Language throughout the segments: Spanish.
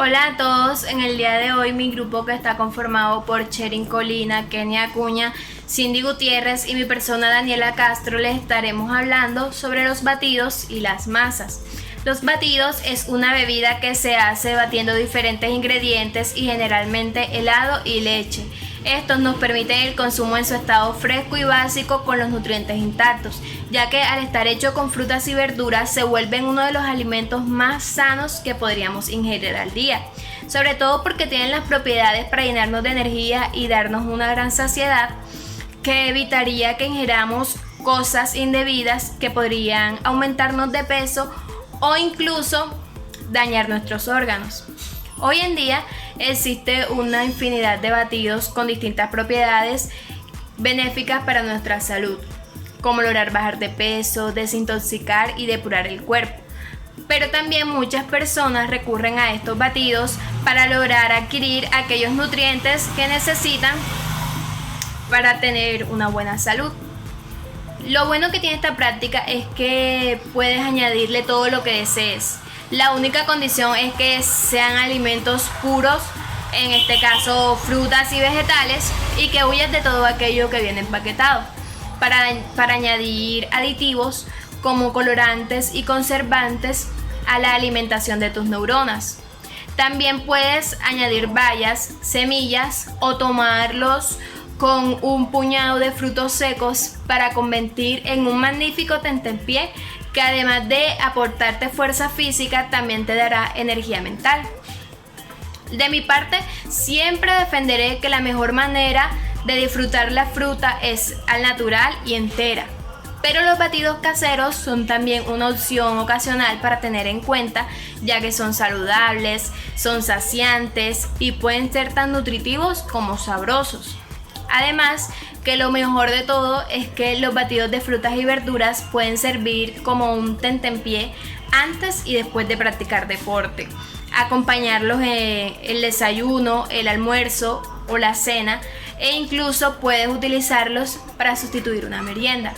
Hola a todos, en el día de hoy mi grupo que está conformado por Cherin Colina, Kenia Acuña, Cindy Gutiérrez y mi persona Daniela Castro les estaremos hablando sobre los batidos y las masas. Los batidos es una bebida que se hace batiendo diferentes ingredientes y generalmente helado y leche. Estos nos permiten el consumo en su estado fresco y básico con los nutrientes intactos, ya que al estar hecho con frutas y verduras se vuelven uno de los alimentos más sanos que podríamos ingerir al día, sobre todo porque tienen las propiedades para llenarnos de energía y darnos una gran saciedad que evitaría que ingeramos cosas indebidas que podrían aumentarnos de peso o incluso dañar nuestros órganos. Hoy en día existe una infinidad de batidos con distintas propiedades benéficas para nuestra salud, como lograr bajar de peso, desintoxicar y depurar el cuerpo. Pero también muchas personas recurren a estos batidos para lograr adquirir aquellos nutrientes que necesitan para tener una buena salud. Lo bueno que tiene esta práctica es que puedes añadirle todo lo que desees. La única condición es que sean alimentos puros, en este caso frutas y vegetales, y que huyas de todo aquello que viene empaquetado, para añadir aditivos como colorantes y conservantes a la alimentación de tus neuronas. También puedes añadir bayas, semillas o tomarlos con un puñado de frutos secos para convertir en un magnífico tentempié que además de aportarte fuerza física también te dará energía mental. De mi parte, siempre defenderé que la mejor manera de disfrutar la fruta es al natural y entera. Pero los batidos caseros son también una opción ocasional para tener en cuenta, ya que son saludables, son saciantes y pueden ser tan nutritivos como sabrosos. Además, que lo mejor de todo es que los batidos de frutas y verduras pueden servir como un tentempié antes y después de practicar deporte, acompañarlos en el desayuno, el almuerzo o la cena, e incluso puedes utilizarlos para sustituir una merienda.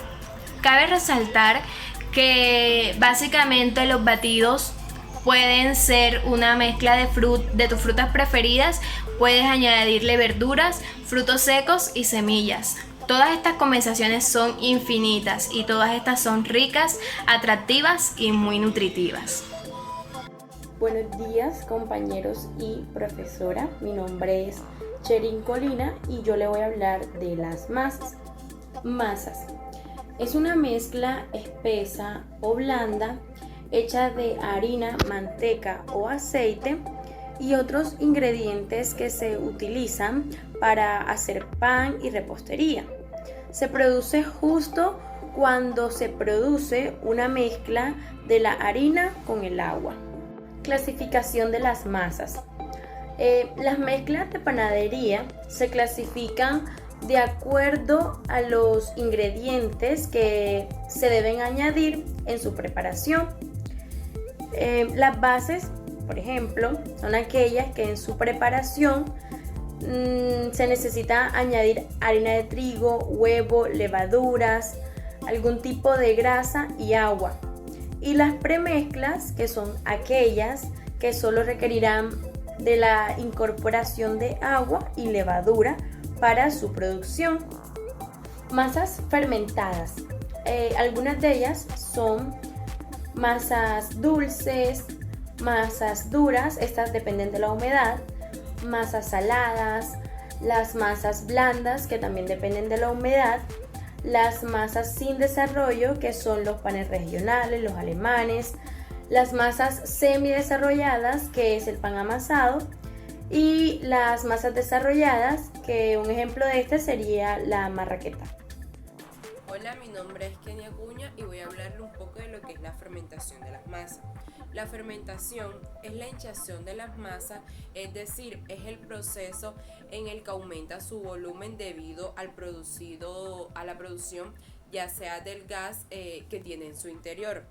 Cabe resaltar que básicamente los batidos pueden ser una mezcla de tus frutas preferidas, puedes añadirle verduras, frutos secos y semillas. Todas estas combinaciones son infinitas y todas estas son ricas, atractivas y muy nutritivas. Buenos días, compañeros y profesora. Mi nombre es Cherin Colina y yo le voy a hablar de las masas. Masas. Es una mezcla espesa o blanda hecha de harina, manteca o aceite y otros ingredientes que se utilizan para hacer pan y repostería. Se produce justo cuando se produce una mezcla de la harina con el agua. Clasificación de las masas. Las mezclas de panadería se clasifican de acuerdo a los ingredientes que se deben añadir en su preparación. Las bases, por ejemplo, son aquellas que en su preparación se necesita añadir harina de trigo, huevo, levaduras, algún tipo de grasa y agua. Y las premezclas, que son aquellas que solo requerirán de la incorporación de agua y levadura para su producción. Masas fermentadas. Algunas de ellas son masas dulces, masas duras, estas dependen de la humedad, masas saladas, las masas blandas, que también dependen de la humedad, las masas sin desarrollo, que son los panes regionales, los alemanes, las masas semidesarrolladas, que es el pan amasado, y las masas desarrolladas, que un ejemplo de este sería la marraqueta. Hola, mi nombre es Kenia Acuña y voy a hablarle un poco de lo que es la fermentación de las masas. La fermentación es la hinchazón de las masas, es decir, es el proceso en el que aumenta su volumen debido a la producción, ya sea del gas que tiene en su interior.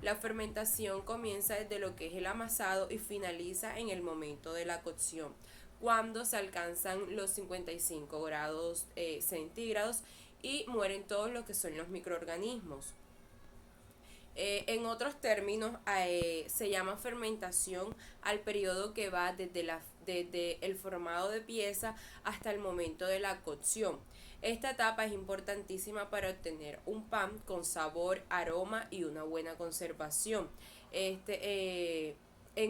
La fermentación comienza desde lo que es el amasado y finaliza en el momento de la cocción, cuando se alcanzan los 55 grados centígrados y mueren todos lo que son los microorganismos. En otros términos, se llama fermentación al periodo que va desde el formado de pieza hasta el momento de la cocción. Esta etapa es importantísima para obtener un pan con sabor, aroma y una buena conservación. En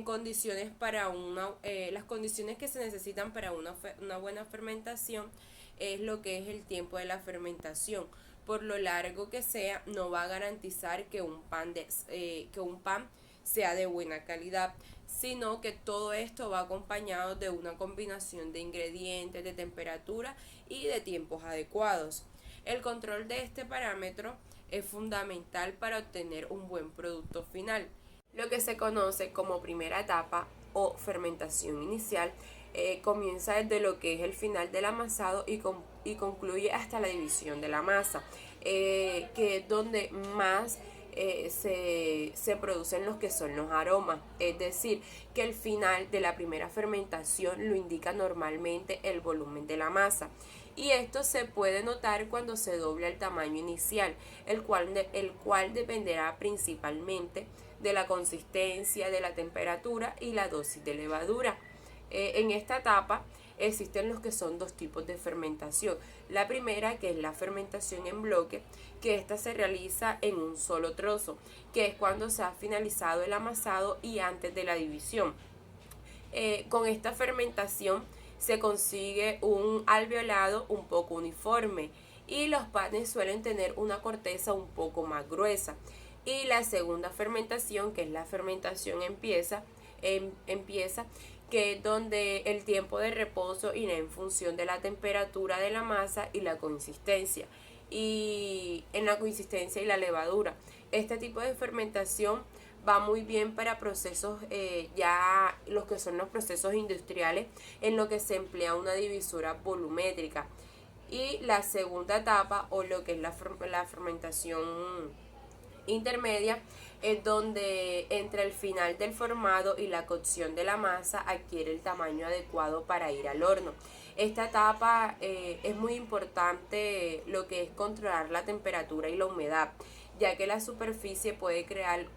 condiciones las condiciones que se necesitan para una buena fermentación es lo que es el tiempo de la fermentación. Por lo largo que sea, no va a garantizar que un pan sea de buena calidad, sino que todo esto va acompañado de una combinación de ingredientes, de temperatura y de tiempos adecuados. El control de este parámetro es fundamental para obtener un buen producto final. Lo que se conoce como primera etapa o fermentación inicial comienza desde lo que es el final del amasado y concluye hasta la división de la masa, que es donde más se producen los que son los aromas. Es decir, que el final de la primera fermentación lo indica normalmente el volumen de la masa. Y esto se puede notar cuando se dobla el tamaño inicial, el cual dependerá principalmente de la consistencia, de la temperatura y la dosis de levadura. En esta etapa existen los que son dos tipos de fermentación. La primera, que es la fermentación en bloque, que esta se realiza en un solo trozo, que es cuando se ha finalizado el amasado y antes de la división. Con esta fermentación se consigue un alveolado un poco uniforme y los panes suelen tener una corteza un poco más gruesa. Y la segunda fermentación, que es la fermentación en pieza, que es donde el tiempo de reposo irá en función de la temperatura de la masa y la consistencia. Y en la consistencia y la levadura. Este tipo de fermentación va muy bien para procesos, ya los que son los procesos industriales, en lo que se emplea una divisora volumétrica. Y la segunda etapa, o lo que es la fermentación intermedia, es donde entre el final del formado y la cocción de la masa adquiere el tamaño adecuado para ir al horno. Esta etapa es muy importante lo que es controlar la temperatura y la humedad, ya que la superficie puede crear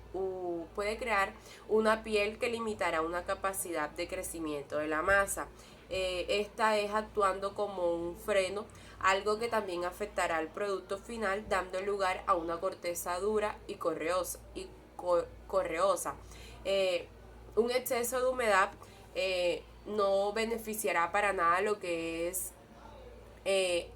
una piel que limitará una capacidad de crecimiento de la masa. Esta es actuando como un freno, algo que también afectará al producto final, dando lugar a una corteza dura y correosa. Un exceso de humedad no beneficiará para nada lo que es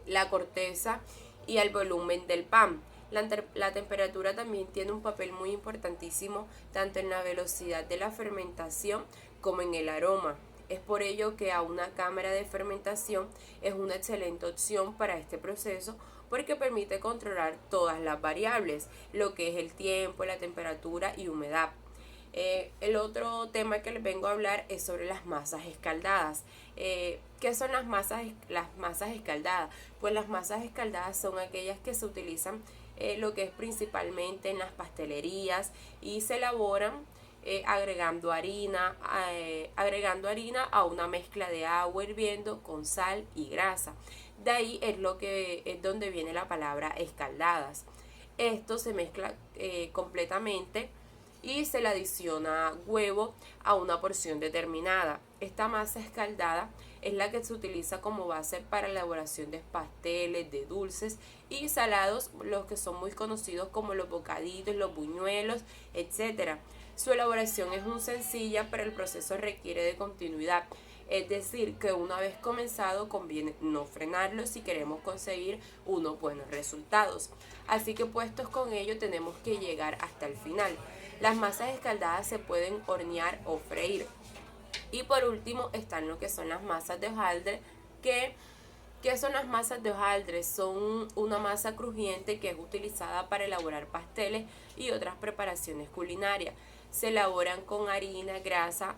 la corteza y el volumen del pan. La temperatura también tiene un papel muy importantísimo tanto en la velocidad de la fermentación como en el aroma. Es por ello que a una cámara de fermentación es una excelente opción para este proceso, porque permite controlar todas las variables, lo que es el tiempo, la temperatura y humedad. El otro tema que les vengo a hablar es sobre las masas escaldadas. ¿Qué son las masas escaldadas? Pues las masas escaldadas son aquellas que se utilizan lo que es principalmente en las pastelerías y se elaboran agregando harina a una mezcla de agua hirviendo con sal y grasa. De ahí es donde viene la palabra escaldadas. Esto se mezcla completamente y se le adiciona huevo a una porción determinada. Esta masa escaldada es la que se utiliza como base para la elaboración de pasteles, de dulces y salados, los que son muy conocidos como los bocaditos, los buñuelos, etc. Su elaboración es muy sencilla, pero el proceso requiere de continuidad. Es decir, que una vez comenzado conviene no frenarlo si queremos conseguir unos buenos resultados. Así que puestos con ello tenemos que llegar hasta el final. Las masas escaldadas se pueden hornear o freír. Y por último están lo que son las masas de hojaldre. ¿Qué son las masas de hojaldre? Son una masa crujiente que es utilizada para elaborar pasteles y otras preparaciones culinarias. Se elaboran con harina, grasa,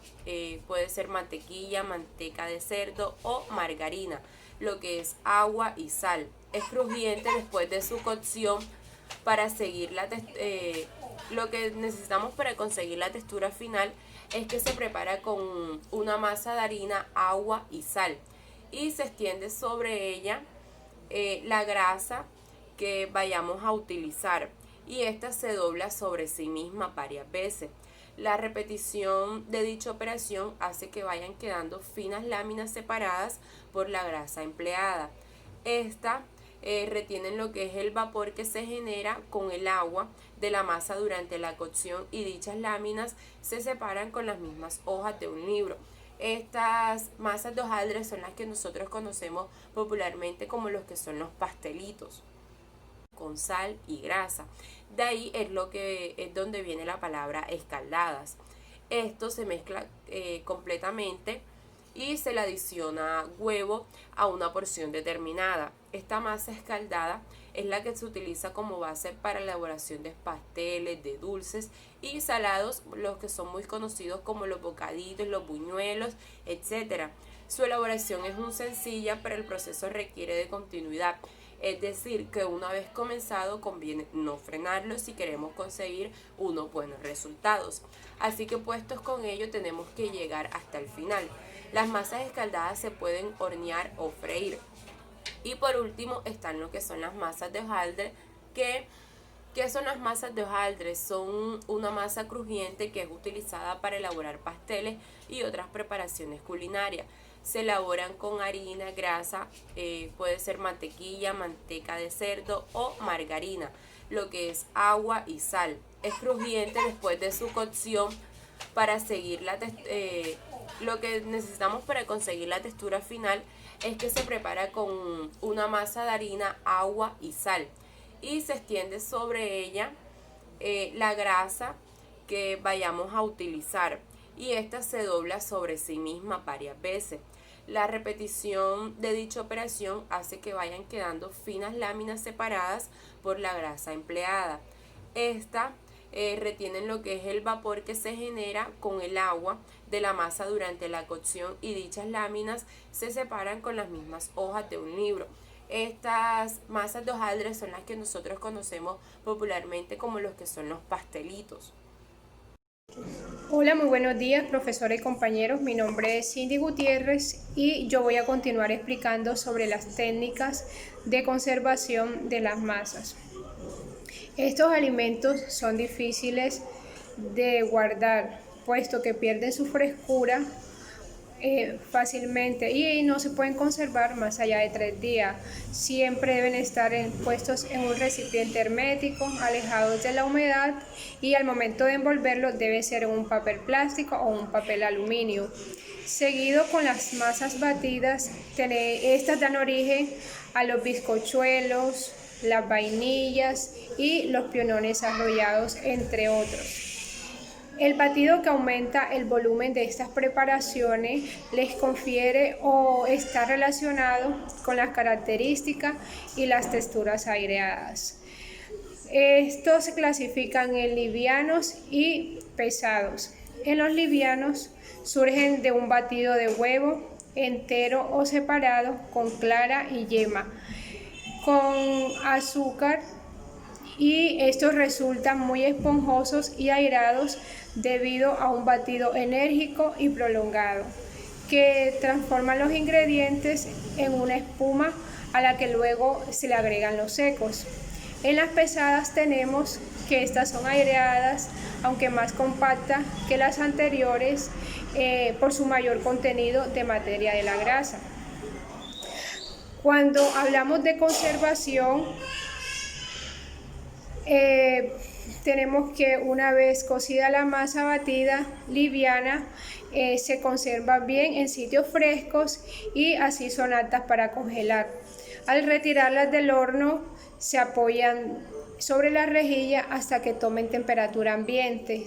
puede ser mantequilla, manteca de cerdo o margarina, lo que es agua y sal. Es crujiente después de su cocción. Lo que necesitamos para conseguir la textura final es que se prepara con una masa de harina, agua y sal, y se extiende sobre ella la grasa que vayamos a utilizar. y esta se dobla sobre sí misma varias veces. La repetición de dicha operación hace que vayan quedando finas láminas separadas por la grasa empleada. Esta retienen lo que es el vapor que se genera con el agua de la masa durante la cocción y dichas láminas se separan con las mismas hojas de un libro. Estas masas de hojaldre son las que nosotros conocemos popularmente como los que son los pastelitos, con sal y grasa. De ahí es donde viene la palabra escaldadas. Esto se mezcla completamente y se le adiciona huevo a una porción determinada. Esta masa escaldada es la que se utiliza como base para la elaboración de pasteles, de dulces y salados, los que son muy conocidos como los bocaditos, los buñuelos, etc. Su elaboración es muy sencilla, pero el proceso requiere de continuidad. Es decir, que una vez comenzado conviene no frenarlo si queremos conseguir unos buenos resultados. Así que puestos con ello tenemos que llegar hasta el final. Las masas escaldadas se pueden hornear o freír. Y por último están lo que son las masas de hojaldre. ¿Qué son las masas de hojaldre? Son una masa crujiente que es utilizada para elaborar pasteles y otras preparaciones culinarias. Se elaboran con harina, grasa, puede ser mantequilla, manteca de cerdo o margarina, lo que es agua y sal. Es crujiente después de su cocción. Para seguir lo que necesitamos para conseguir la textura final es que se prepara con una masa de harina, agua y sal y se extiende sobre ella la grasa que vayamos a utilizar y esta se dobla sobre sí misma varias veces. La repetición de dicha operación hace que vayan quedando finas láminas separadas por la grasa empleada. Esta retienen lo que es el vapor que se genera con el agua de la masa durante la cocción y dichas láminas se separan con las mismas hojas de un libro. Estas masas de hojaldre son las que nosotros conocemos popularmente como los que son los pastelitos. Hola, muy buenos días, profesora y compañeros. Mi nombre es Cindy Gutiérrez y yo voy a continuar explicando sobre las técnicas de conservación de las masas. Estos alimentos son difíciles de guardar, puesto que pierden su frescura fácilmente y no se pueden conservar más allá de 3 días. Siempre deben estar puestos en un recipiente hermético, alejados de la humedad, y al momento de envolverlo debe ser en un papel plástico o un papel aluminio. Seguido con las masas batidas, estas dan origen a los bizcochuelos, las vainillas y los pionones arrollados, entre otros. El batido que aumenta el volumen de estas preparaciones les confiere o está relacionado con las características y las texturas aireadas. Estos se clasifican en livianos y pesados. En los livianos surgen de un batido de huevo entero o separado con clara y yema, con azúcar, y estos resultan muy esponjosos y airados debido a un batido enérgico y prolongado que transforma los ingredientes en una espuma a la que luego se le agregan los secos. En las pesadas tenemos que estas son aireadas, aunque más compactas que las anteriores por su mayor contenido de materia de la grasa. Cuando hablamos de conservación, tenemos que una vez cocida la masa batida liviana, se conserva bien en sitios frescos y así son aptas para congelar. Al retirarlas del horno se apoyan sobre la rejilla hasta que tomen temperatura ambiente.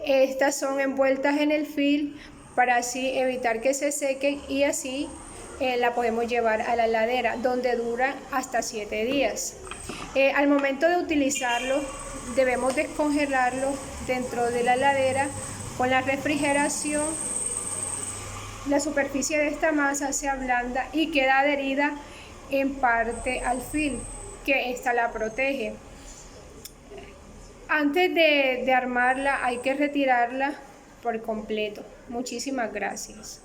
Estas son envueltas en el film para así evitar que se sequen y así la podemos llevar a la heladera, donde dura hasta 7 días. Al momento de utilizarlo debemos descongelarlo dentro de la heladera. Con la refrigeración la superficie de esta masa se ablanda y queda adherida en parte al film, que esta la protege. Antes de armarla hay que retirarla por completo. Muchísimas gracias.